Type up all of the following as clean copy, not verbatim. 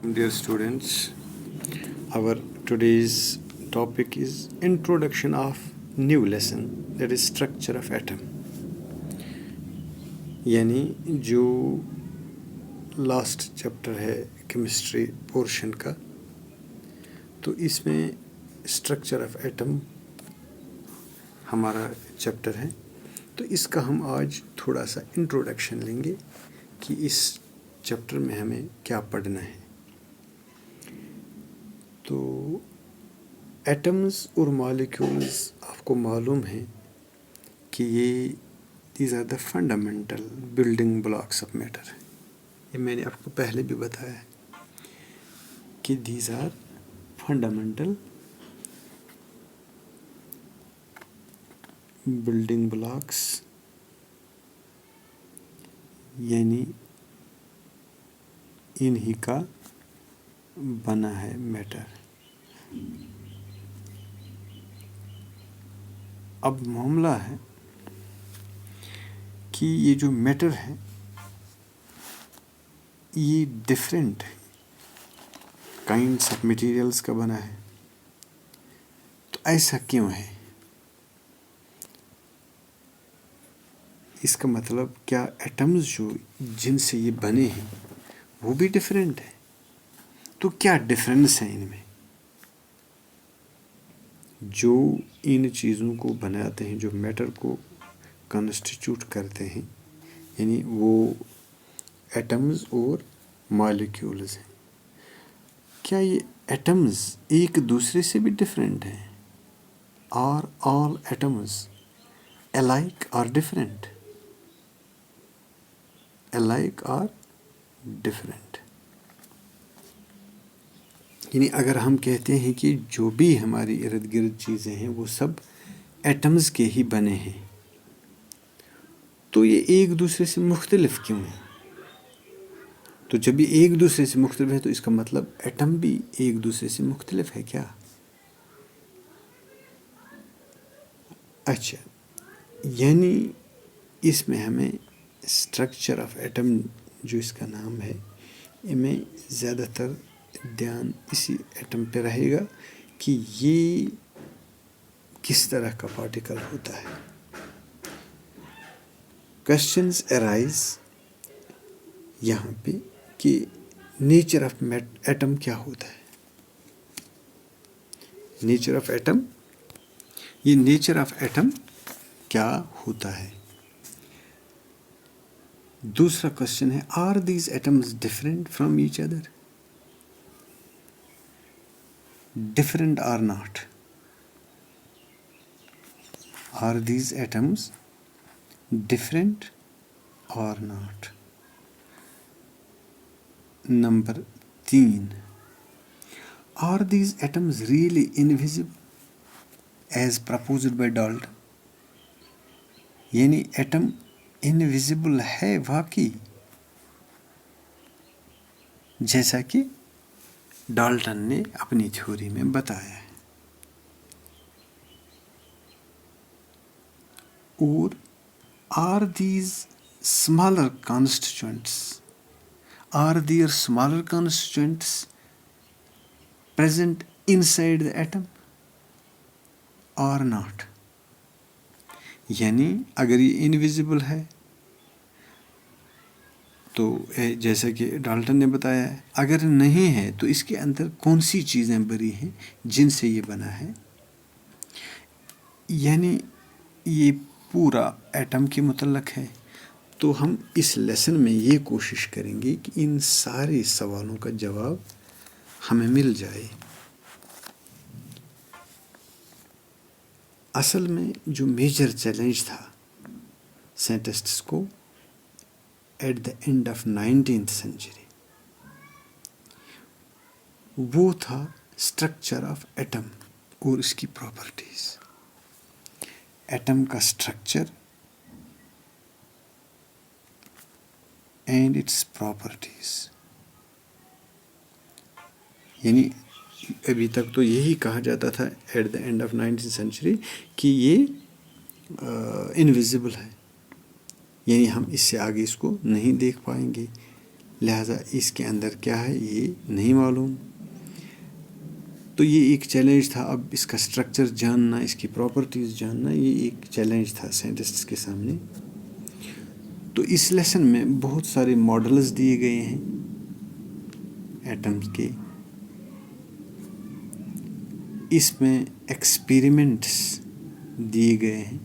Dear students, our today's topic is introduction of new lesson, that is structure of atom. यानी जो last chapter है chemistry portion का, तो इसमें structure of atom हमारा chapter है। तो इसका हम आज थोड़ा सा इंट्रोडक्शन लेंगे कि इस चैप्टर में हमें क्या पढ़ना है। तो एटम्स और मॉलिक्यूल्स आपको मालूम है कि ये these are the fundamental building blocks of matter. ये मैंने आपको पहले भी बताया है कि these are fundamental building blocks, यानी इन्हीं का बना है मैटर। अब मामला है कि ये जो मैटर है ये डिफरेंट काइंड्स ऑफ मटेरियल्स का बना है। तो ऐसा क्यों है? इसका मतलब क्या एटम्स जो जिनसे ये बने हैं वो भी डिफरेंट है? तो क्या डिफरेंस है इनमें जो इन चीज़ों को बनाते हैं, जो मैटर को कॉन्स्टिट्यूट करते हैं, यानी वो एटम्स और मॉलिक्यूल्स हैं। क्या ये एटम्स एक दूसरे से भी डिफरेंट हैं? Are all atoms alike or different? alike or different, यानी अगर हम कहते हैं कि जो भी हमारी इर्द गिर्द चीज़ें हैं वो सब एटम्स के ही बने हैं, तो ये एक दूसरे से मुख्तलिफ क्यों हैं? तो जब ये एक दूसरे से मुख्तलिफ है तो इसका मतलब एटम भी एक दूसरे से मुख्तलिफ है क्या? अच्छा, यानी इसमें हमें स्ट्रक्चर ऑफ एटम जो इसका नाम है, इनमें ज़्यादातर ध्यान इसी एटम पे रहेगा कि ये किस तरह का पार्टिकल होता है। क्वेश्चंस अराइज यहाँ पे कि नेचर ऑफ एटम क्या होता है। नेचर ऑफ एटम, ये नेचर ऑफ एटम क्या होता है। दूसरा क्वेश्चन है, are these atoms different from each other? different or not? Are these atoms different or not? Number 3, are these atoms really invisible as proposed by Dalton? यानी atom invisible है वाकई, जैसा कि डाल्टन ने अपनी थ्योरी में बताया है। और are these smaller constituents, are there smaller constituents present inside the atom or not? यानी अगर ये इनविजिबल है तो जैसा कि डाल्टन ने बताया है, अगर नहीं है तो इसके अंदर कौन सी चीज़ें भरी हैं जिनसे ये बना है। यानी ये पूरा एटम के मुतल्लक है। तो हम इस लेसन में ये कोशिश करेंगे कि इन सारे सवालों का जवाब हमें मिल जाए। असल में जो मेजर चैलेंज था साइंटिस्ट्स को at the end of 19th century, वो था स्ट्रक्चर ऑफ एटम और इसकी प्रॉपर्टीज। एटम का स्ट्रक्चर एंड इट्स प्रॉपर्टीज। यानी अभी तक तो यही कहा जाता था at the end of 19th century कि ये इनविजिबल है, यानी हम इससे आगे इसको नहीं देख पाएंगे। لہٰذا اس کے اندر کیا ہے یہ نہیں معلوم. تو یہ ایک چیلنج تھا. اب اس کا اسٹرکچر جاننا، اس کی پراپرٹیز جاننا، یہ ایک چیلنج تھا سائنٹسٹ کے سامنے. تو اس لیسن میں بہت سارے ماڈلز دیے گئے ہیں ایٹمز کے. اس میں ایکسپیریمنٹس دیے گئے ہیں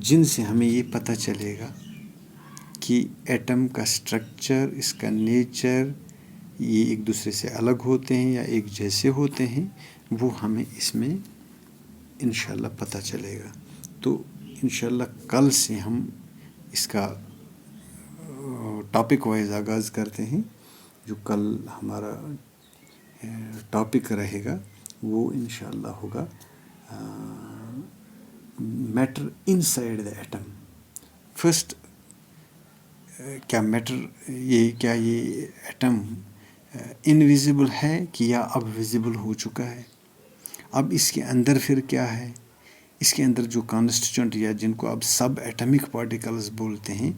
جن سے ہمیں یہ پتہ چلے گا کہ ایٹم کا اسٹرکچر، اس کا نیچر، یہ ایک دوسرے سے الگ ہوتے ہیں یا ایک جیسے ہوتے ہیں، وہ ہمیں اس میں انشاءاللہ پتہ چلے گا. تو انشاءاللہ کل سے ہم اس کا ٹاپک وائز آغاز کرتے ہیں. جو کل ہمارا ٹاپک رہے گا وہ انشاءاللہ ہوگا matter inside the atom. First کیا میٹر یہ ایٹم انویزیبل ہے کہ یا اب ویزیبل ہو چکا ہے؟ اب اس کے اندر پھر کیا ہے؟ اس کے اندر جو کانسٹیٹیوئنٹ یا جن کو اب سب ایٹمک پارٹیکلز بولتے ہیں،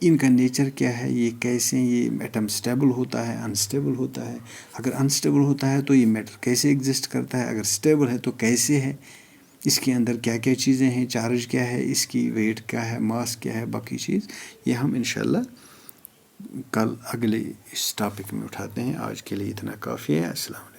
ان کا نیچر کیا ہے؟ یہ کیسے یہ ایٹم سٹیبل ہوتا ہے، انسٹیبل ہوتا ہے؟ اگر انسٹیبل ہوتا ہے تو یہ میٹر کیسے ایگزسٹ کرتا ہے؟ اگر سٹیبل ہے تو کیسے ہے؟ اس کے اندر کیا کیا چیزیں ہیں؟ چارج کیا ہے؟ اس کی ویٹ کیا ہے؟ ماس کیا ہے؟ باقی چیز یہ ہم انشاءاللہ کل اگلے اس ٹاپک میں اٹھاتے ہیں. آج کے لیے اتنا کافی ہے. السلام علیکم.